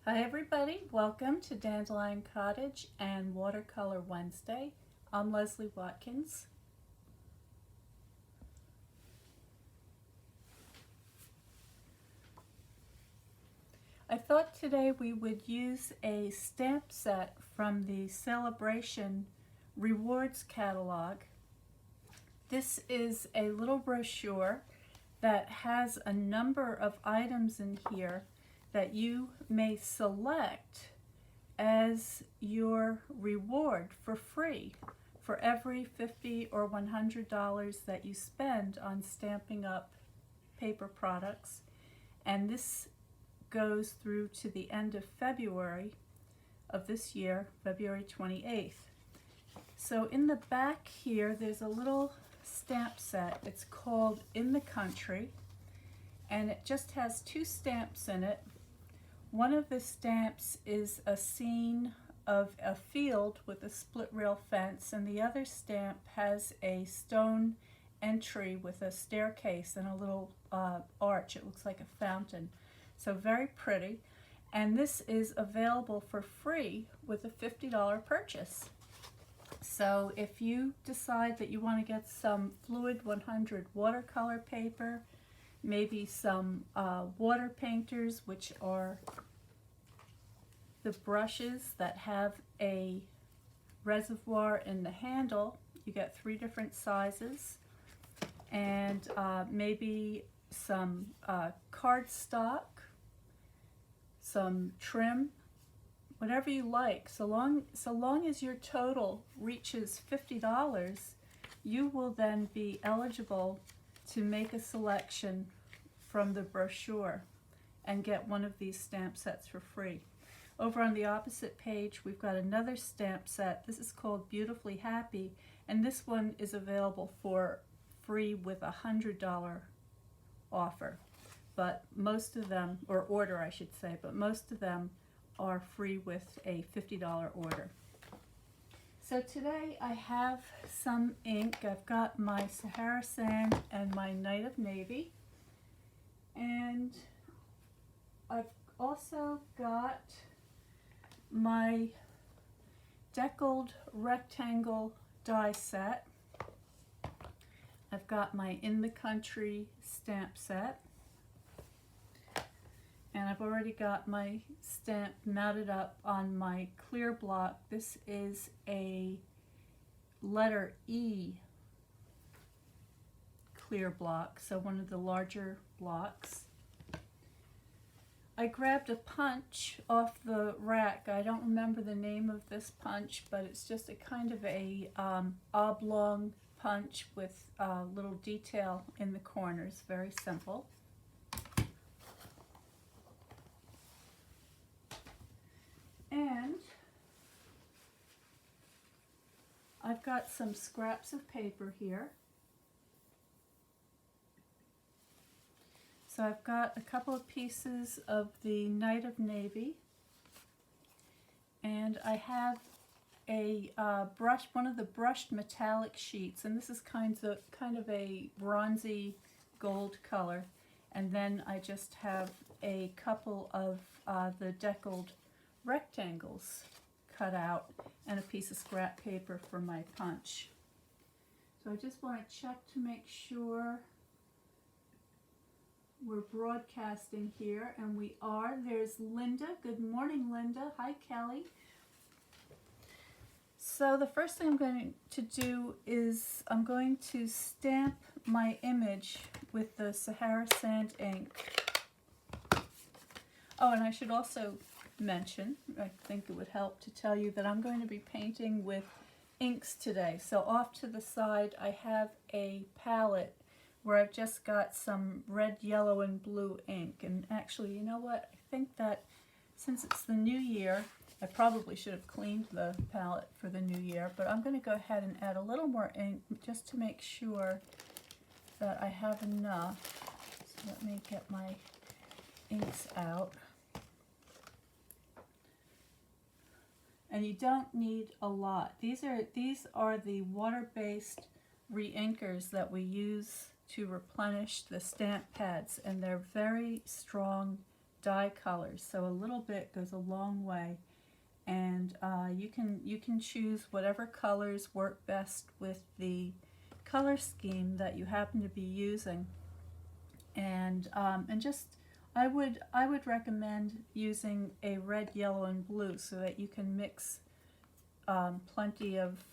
Hi everybody, welcome to Dandelion Cottage and Watercolor Wednesday. I'm Leslie Watkins. I thought today we would use a stamp set from the SALE-a-bration rewards catalog. This is a little brochure that has a number of items in here that you may select as your reward for free for every $50 or $100 that you spend on stamping up paper products. And this goes through to the end of February of this year, February 28th. So in the back here, there's a little stamp set. It's called In the Country, and it just has two stamps in it. One of the stamps is a scene of a field with a split rail fence, and the other stamp has a stone entry with a staircase and a little arch. It looks like a fountain. So very pretty. And this is available for free with a $50 purchase. So if you decide that you want to get some Fluid 100 watercolor paper, maybe some water painters, which are the brushes that have a reservoir in the handle. You get 3 different sizes, and maybe some cardstock, some trim, whatever you like. So long as your total reaches $50, you will then be eligible to make a selection from the brochure and get one of these stamp sets for free. Over on the opposite page, we've got another stamp set. This is called Beautifully Happy, and this one is available for free with a $100 offer. But most of them, or order I should say, but most of them are free with a $50 order. So today I have some ink. I've got my Sahara Sand and my Night of Navy, and I've also got my deckled rectangle die set. I've got my In the Country stamp set, and I've already got my stamp mounted up on my clear block. This is a letter E clear block, so one of the larger blocks. I grabbed a punch off the rack. I don't remember the name of this punch, but it's just a kind of a oblong punch with a little detail in the corners. Very simple. And I've got some scraps of paper here. So I've got a couple of pieces of the Night of Navy, and I have a brush, one of the brushed metallic sheets, and this is kind of a bronzy gold color. And then I just have a couple of the deckled rectangles cut out and a piece of scrap paper for my punch. So I just want to check to make sure we're broadcasting here, and we are. There's Linda. Good morning, Linda. Hi, Kelly. So the first thing I'm going to do is I'm going to stamp my image with the Sahara Sand ink. Oh, and I should also mention, I think it would help to tell you that I'm going to be painting with inks today. So off to the side I have a palette where I've just got some red, yellow, and blue ink. And actually, you know what? I think that since it's the new year, I probably should have cleaned the palette for the new year, but I'm going to go ahead and add a little more ink just to make sure that I have enough. So let me get my inks out. And you don't need a lot. These are the water-based re-inkers that we use to replenish the stamp pads, and they're very strong dye colors, so a little bit goes a long way. And you can choose whatever colors work best with the color scheme that you happen to be using. And just I would recommend using a red, yellow, and blue so that you can mix plenty of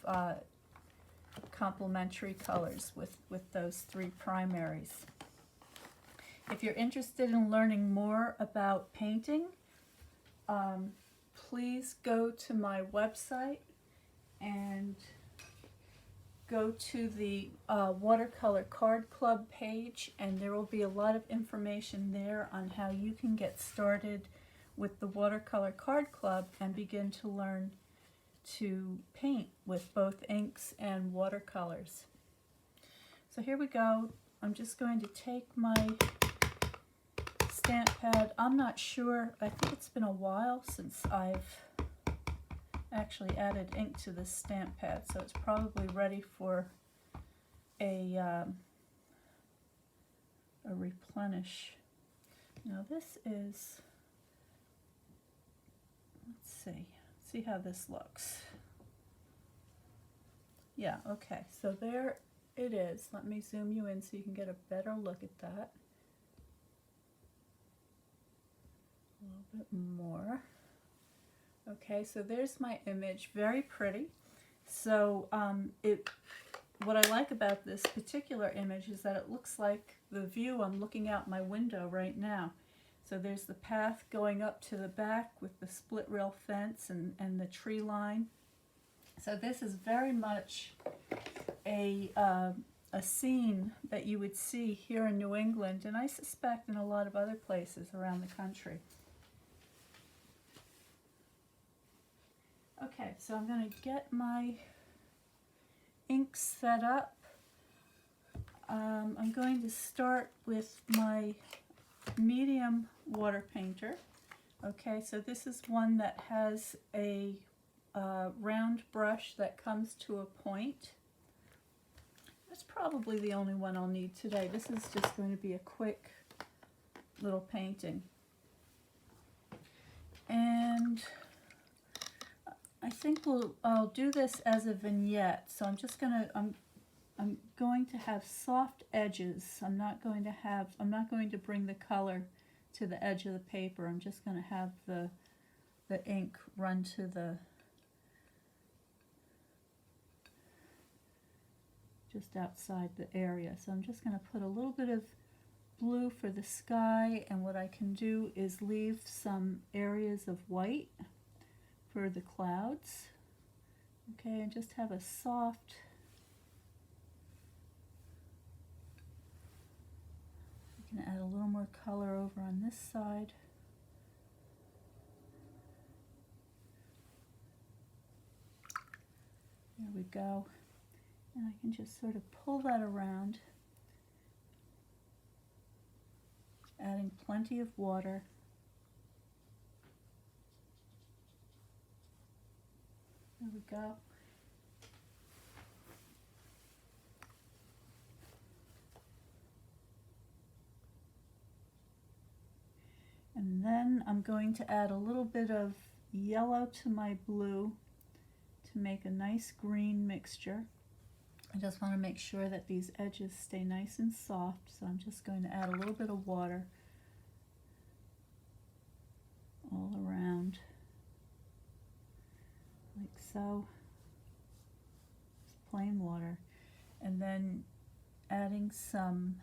complementary colors with those three primaries. If you're interested in learning more about painting, please go to my website and go to the Watercolor Card Club page, and there will be a lot of information there on how you can get started with the Watercolor Card Club and begin to learn to paint with both inks and watercolors. So here we go. I'm just going to take my stamp pad. I'm not sure, I think it's been a while since I've actually added ink to this stamp pad, so it's probably ready for a replenish. Now this is, let's see how this looks. Yeah, okay, so there it is. Let me zoom you in so you can get a better look at that. A little bit more. Okay, so there's my image, very pretty. So what I like about this particular image is that it looks like the view I'm looking out my window right now. So there's the path going up to the back with the split rail fence and the tree line. So this is very much a scene that you would see here in New England, and I suspect in a lot of other places around the country. Okay, so I'm going to get my ink set up. I'm going to start with my medium water painter. Okay, so this is one that has a round brush that comes to a point. That's probably the only one I'll need today. This is just going to be a quick little painting. And I think I'll do this as a vignette. So I'm just gonna I'm going to have soft edges. I'm not going to bring the color to the edge of the paper. I'm just going to have the ink run to the just outside the area. So I'm just going to put a little bit of blue for the sky, and what I can do is leave some areas of white for the clouds. Okay, and just have a soft, I can add a little more color over on this side. There we go. And I can just sort of pull that around, adding plenty of water. There we go. And then I'm going to add a little bit of yellow to my blue to make a nice green mixture. I just want to make sure that these edges stay nice and soft, so I'm just going to add a little bit of water all around, like so. Just plain water. And then adding some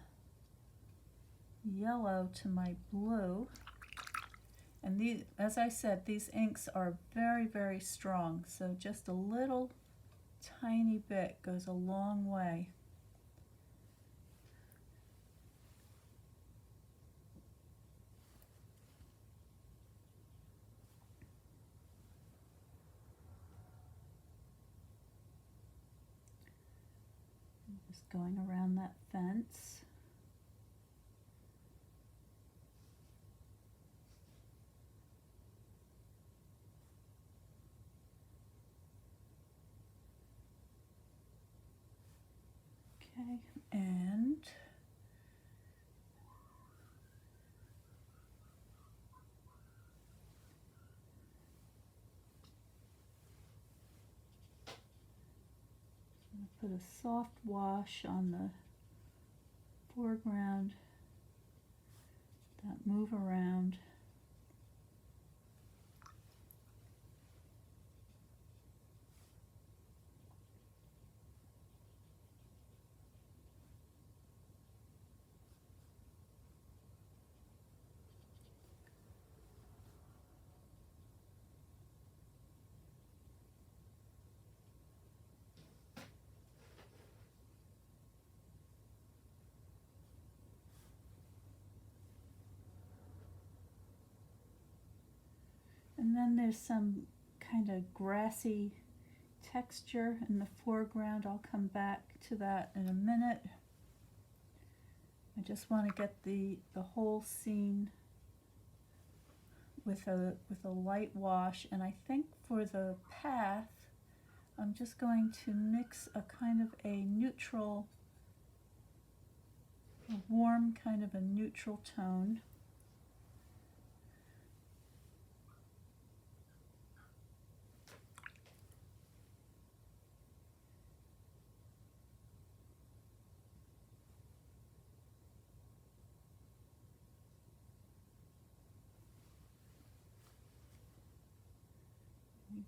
yellow to my blue. And these, as I said, these inks are very, very strong, so just a little tiny bit goes a long way. Just going around that fence. Okay, and Put a soft wash on the foreground, that move around. And then there's some kind of grassy texture in the foreground. I'll come back to that in a minute. I just want to get the whole scene with a light wash, and I think for the path I'm just going to mix a kind of a neutral, a warm kind of a neutral tone.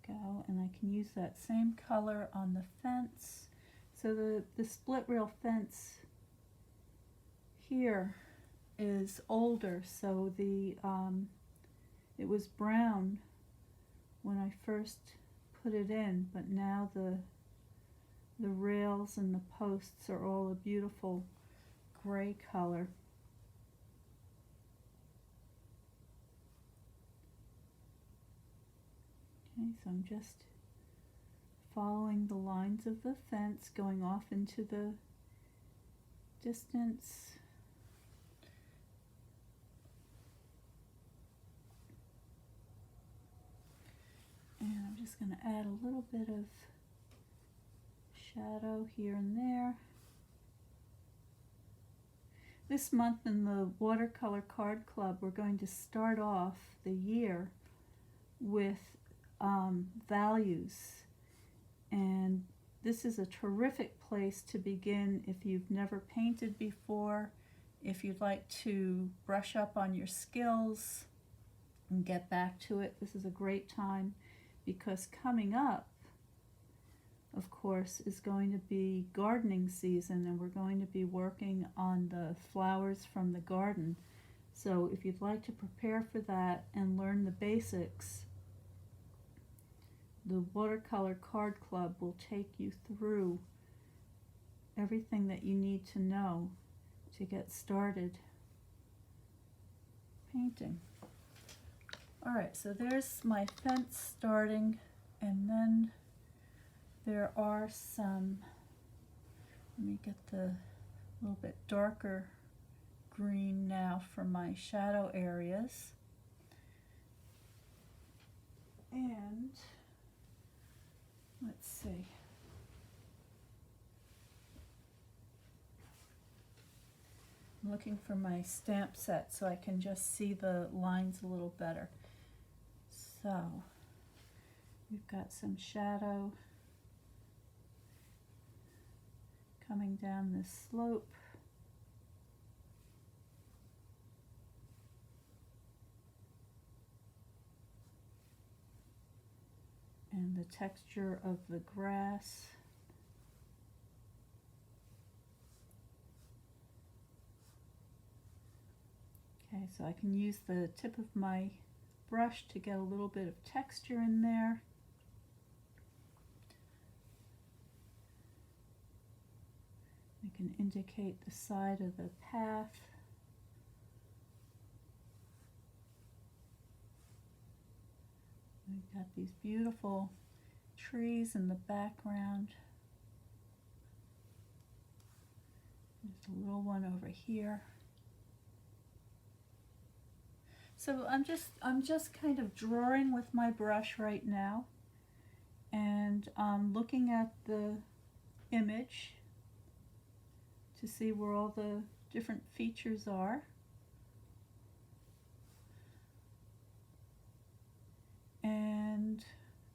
Go, and I can use that same color on the fence. So the split rail fence here is older, so it was brown when I first put it in, but now the rails and the posts are all a beautiful gray color. Okay, so I'm just following the lines of the fence, going off into the distance. And I'm just going to add a little bit of shadow here and there. This month in the Watercolor Card Club, we're going to start off the year with values, and this is a terrific place to begin if you've never painted before, if you'd like to brush up on your skills and get back to it. This is a great time, because coming up, of course, is going to be gardening season, and we're going to be working on the flowers from the garden. So if you'd like to prepare for that and learn the basics, the Watercolor Card Club will take you through everything that you need to know to get started painting. Alright, so there's my fence starting, and then there are some, let me get the little bit darker green now for my shadow areas. And let's see. I'm looking for my stamp set so I can just see the lines a little better. So we've got some shadow coming down this slope. And the texture of the grass. Okay, so I can use the tip of my brush to get a little bit of texture in there. I can indicate the side of the path. We've got these beautiful trees in the background. There's a little one over here. So I'm just kind of drawing with my brush right now, and looking at the image to see where all the different features are. And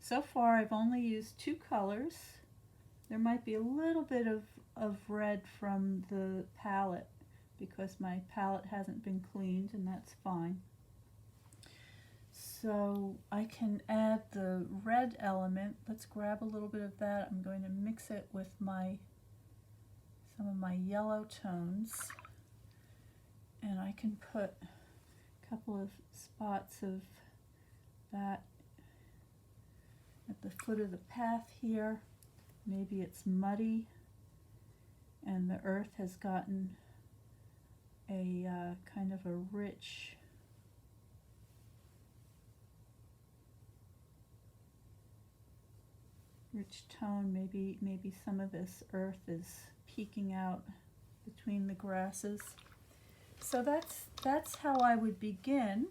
so far I've only used two colors. There might be a little bit of red from the palette because my palette hasn't been cleaned, and that's fine. So I can add the red element. Let's grab a little bit of that. I'm going to mix it with some of my yellow tones, and I can put a couple of spots of that at the foot of the path here. Maybe it's muddy and the earth has gotten a kind of a rich tone. Maybe some of this earth is peeking out between the grasses. So that's how I would begin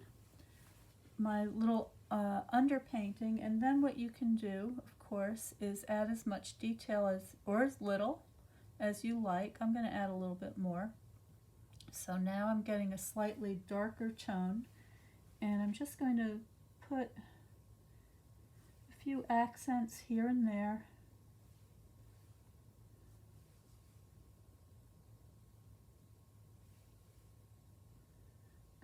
my little underpainting. And then what you can do, of course, is add as much detail or as little as you like. I'm going to add a little bit more. So now I'm getting a slightly darker tone, and I'm just going to put a few accents here and there.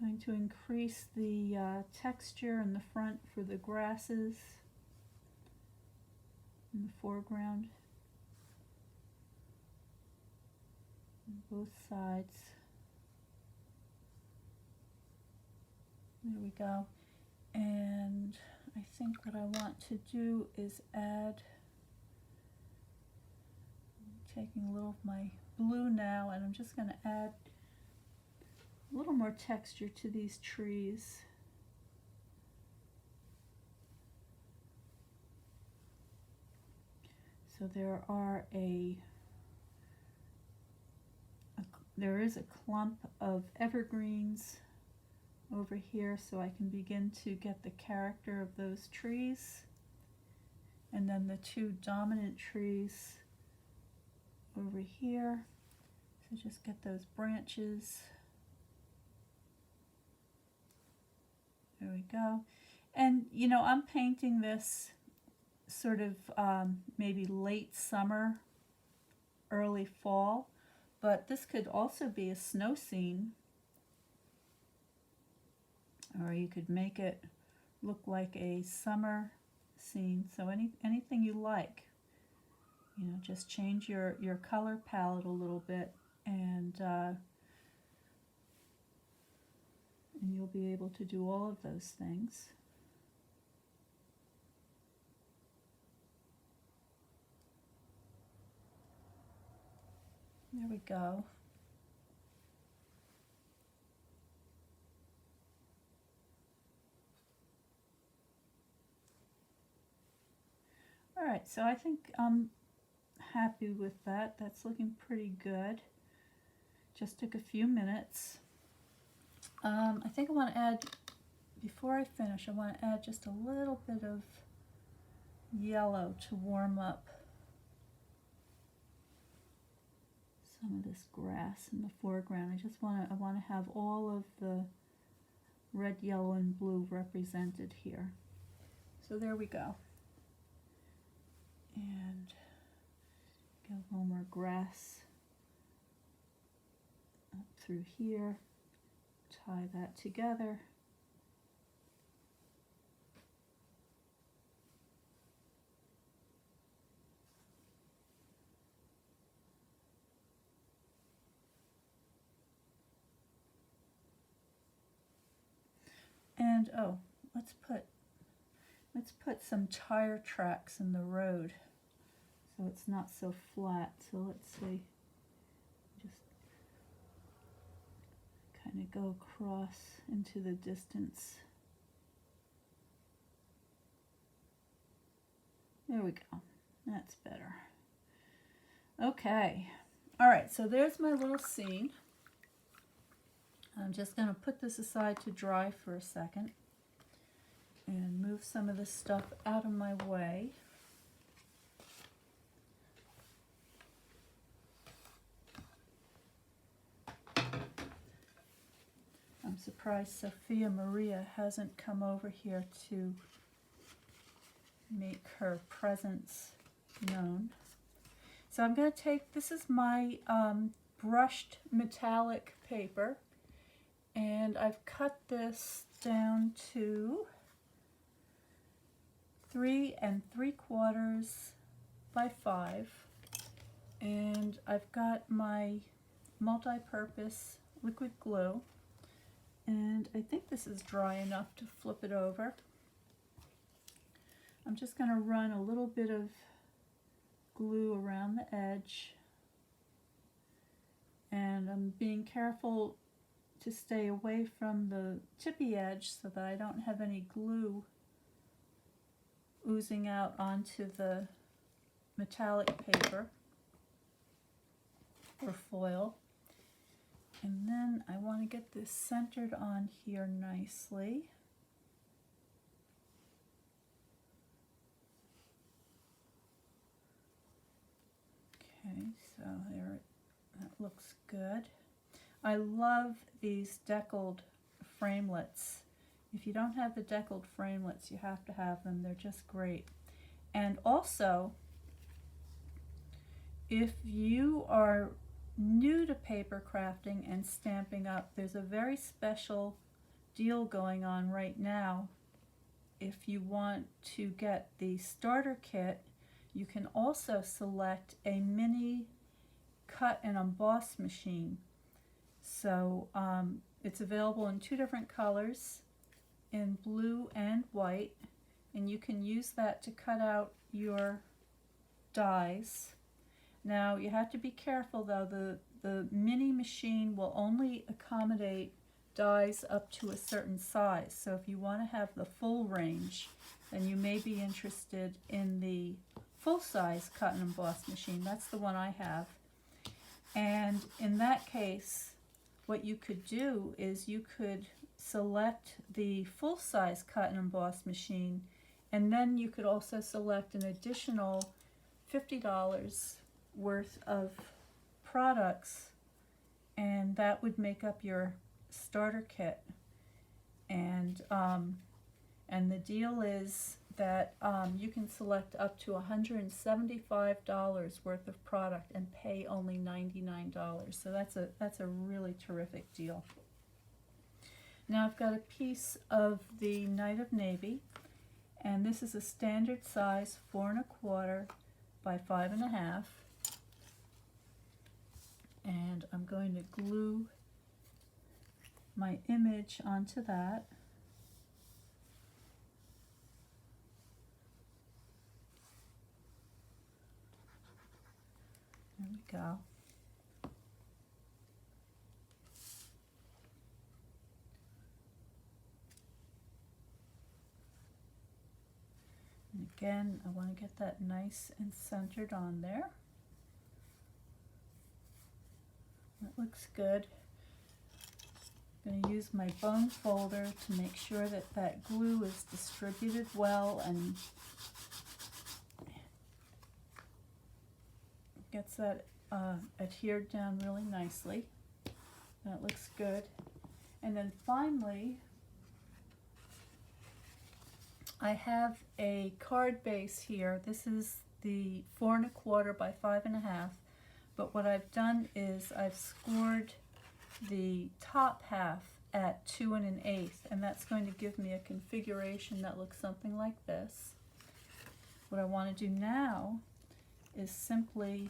Going to increase the texture in the front for the grasses in the foreground on both sides. There we go. And I think what I want to do is add, I'm taking a little of my blue now, and I'm just going to add a little more texture to these trees. So there is a clump of evergreens over here, so I can begin to get the character of those trees. And then the two dominant trees over here. So just get those branches. There we go. And you know, I'm painting this sort of maybe late summer, early fall, but this could also be a snow scene, or you could make it look like a summer scene. So anything you like, you know, just change your color palette a little bit, and you'll be able to do all of those things. There we go. All right, so I think I'm happy with that. That's looking pretty good. Just took a few minutes. I think I want to add, before I finish, I want to add just a little bit of yellow to warm up some of this grass in the foreground. I want to have all of the red, yellow, and blue represented here. So there we go. And get a little more grass up through here. Tie that together. And oh, let's put some tire tracks in the road so it's not so flat. So let's see, just kind of go across into the distance. There we go. That's better. Okay. All right, so there's my little scene. I'm just going to put this aside to dry for a second and move some of this stuff out of my way. I'm surprised Sophia Maria hasn't come over here to make her presence known. So I'm going to take, this is my brushed metallic paper, and I've cut this down to 3 3/4 by 5, and I've got my multi-purpose liquid glue, and I think this is dry enough to flip it over. I'm just going to run a little bit of glue around the edge, and I'm being careful to stay away from the tippy edge so that I don't have any glue oozing out onto the metallic paper or foil. And then I want to get this centered on here nicely. Okay, so there, that looks good. I love these deckled framelits. If you don't have the deckled framelits, you have to have them. They're just great. And also, if you are new to paper crafting and Stampin' Up, there's a very special deal going on right now. If you want to get the starter kit, you can also select a mini cut and emboss machine. So it's available in 2 different colors, in blue and white, and you can use that to cut out your dies. Now you have to be careful though, the mini machine will only accommodate dies up to a certain size. So if you want to have the full range, then you may be interested in the full-size cut and emboss machine. That's the one I have. And in that case, what you could do is you could select the full-size cut and emboss machine, and then you could also select an additional $50 worth of products, and that would make up your starter kit. And the deal is that you can select up to $175 worth of product and pay only $99. So that's a really terrific deal. Now I've got a piece of the Night of Navy, and this is a standard size 4 1/4 by 5 1/2, and I'm going to glue my image onto that. There we go. And again, I want to get that nice and centered on there. That looks good. I'm going to use my bone folder to make sure that that glue is distributed well and gets that adhered down really nicely. That looks good. And then finally, I have a card base here. This is the 4 1/4 by 5 1/2, but what I've done is I've scored the top half at 2 1/8, and that's going to give me a configuration that looks something like this. What I want to do now is simply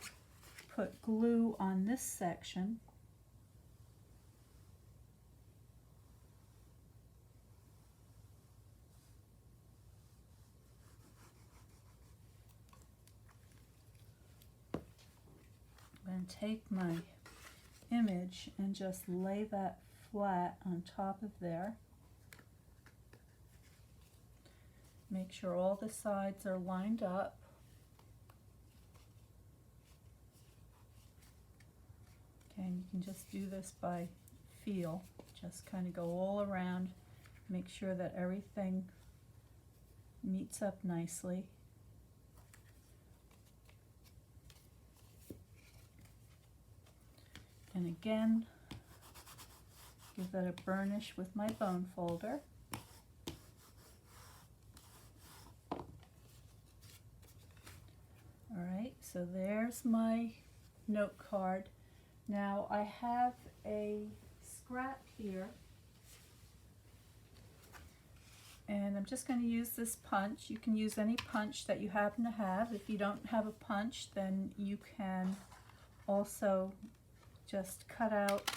put glue on this section. I'm going to take my image and just lay that flat on top of there. Make sure all the sides are lined up. Okay, and you can just do this by feel. Just kind of go all around, make sure that everything meets up nicely. And again, give that a burnish with my bone folder. Alright, So there's my note card. Now I have a scrap here, and I'm just going to use this punch. You can use any punch that you happen to have. If you don't have a punch, then you can also just cut out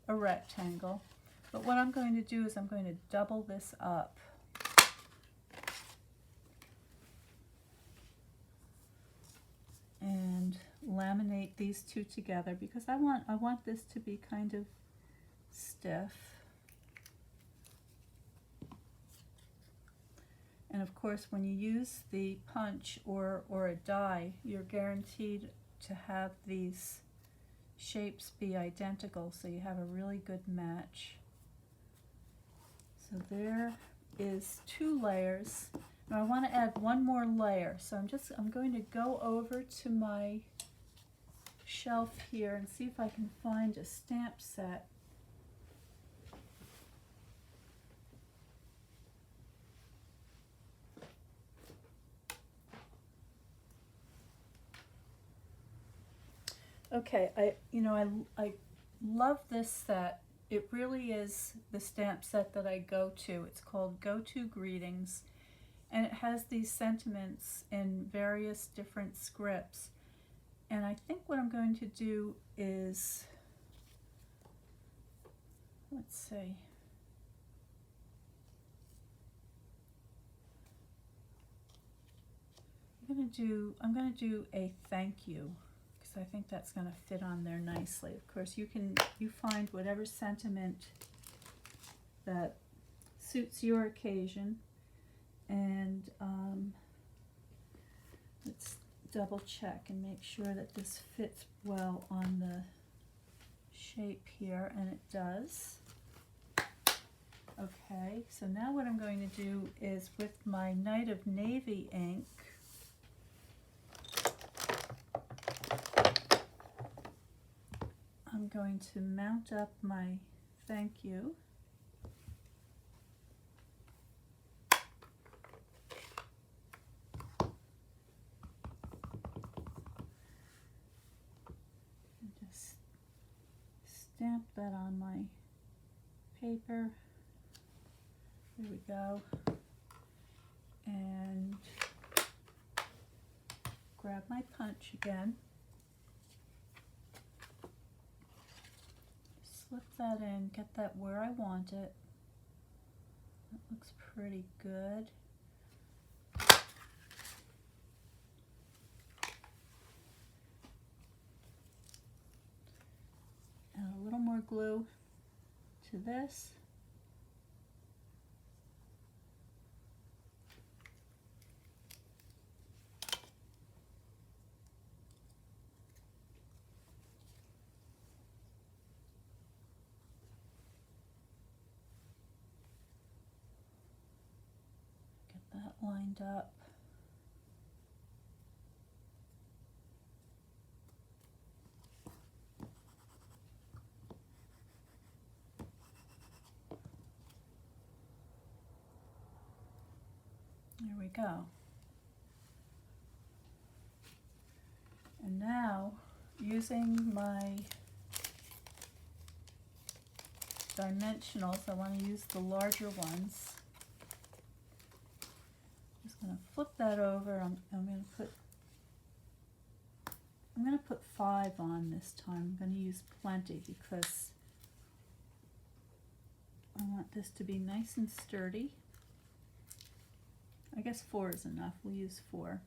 a rectangle. But what I'm going to do is I'm going to double this up. And laminate these two together because I want this to be kind of stiff. And of course, when you use the punch or a die, you're guaranteed to have these shapes be identical, so you have a really good match. So there is 2 layers. Now I want to add one more layer, so I'm going to go over to my shelf here and see if I can find a stamp set. Okay, I love this set. It really is the stamp set that I go to. It's called Go To Greetings, and it has these sentiments in various different scripts. And I think what I'm going to do is, let's see, I'm going to do a thank you, because I think that's going to fit on there nicely. Of course, you find whatever sentiment that suits your occasion, and let's double check and make sure that this fits well on the shape here, and it does. Okay, so now what I'm going to do is with my Night of Navy ink, I'm going to mount up my thank you. And just stamp that on my paper. There we go. And grab my punch again. Slip that in, get that where I want it. That looks pretty good. Add a little more glue to this. That lined up. There we go. And now, using my dimensionals, I want to use the larger ones. I'm going to flip that over. I'm going to put 5 on this time. I'm going to use plenty because I want this to be nice and sturdy. I guess 4 is enough. We'll use 4.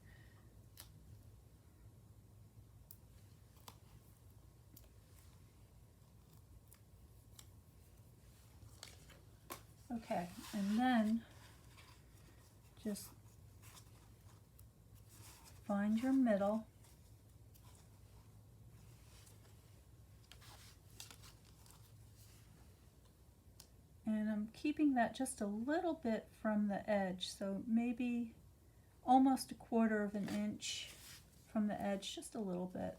Okay, and then just find your middle. And I'm keeping that just a little bit from the edge, so maybe almost 1/4 of an inch from the edge, just a little bit.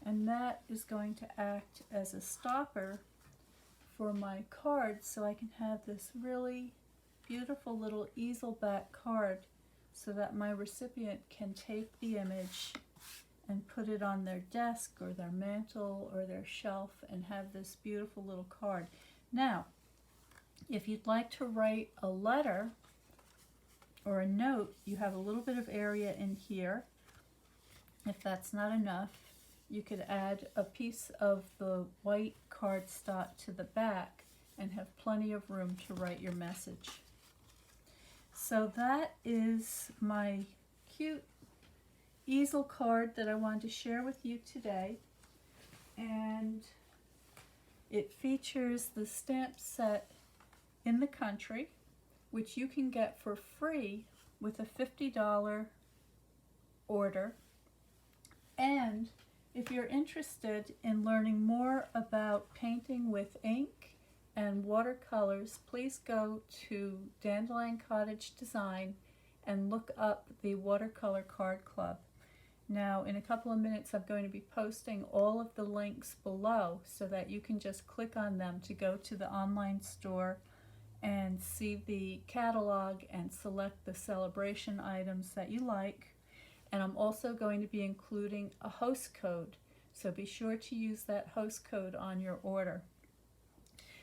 And that is going to act as a stopper for my card, so I can have this really beautiful little easel back card so that my recipient can take the image and put it on their desk or their mantle or their shelf and have this beautiful little card. Now, if you'd like to write a letter or a note, you have a little bit of area in here. If that's not enough, you could add a piece of the white cardstock to the back and have plenty of room to write your message. So that is my cute easel card that I wanted to share with you today, and it features the stamp set In the Country, which you can get for free with a $50 order. And if you're interested in learning more about painting with ink and watercolors, please go to Dandelion Cottage Design and look up the Watercolor Card Club. Now, in a couple of minutes, I'm going to be posting all of the links below so that you can just click on them to go to the online store and see the catalog and select the celebration items that you like. And I'm also going to be including a host code, so be sure to use that host code on your order.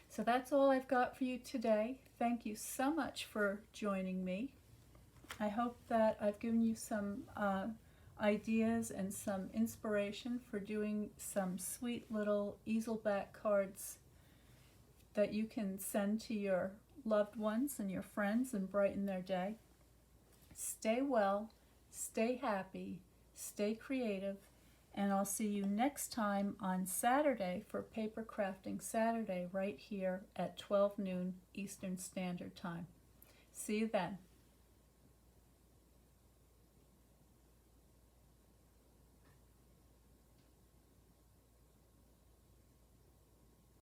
So that's all I've got for you today. Thank you so much for joining me. I hope that I've given you some ideas and some inspiration for doing some sweet little easel back cards that you can send to your loved ones and your friends and brighten their day. Stay well, stay happy, stay creative, and I'll see you next time on Saturday for Paper Crafting Saturday right here at 12 noon Eastern Standard Time. See you then.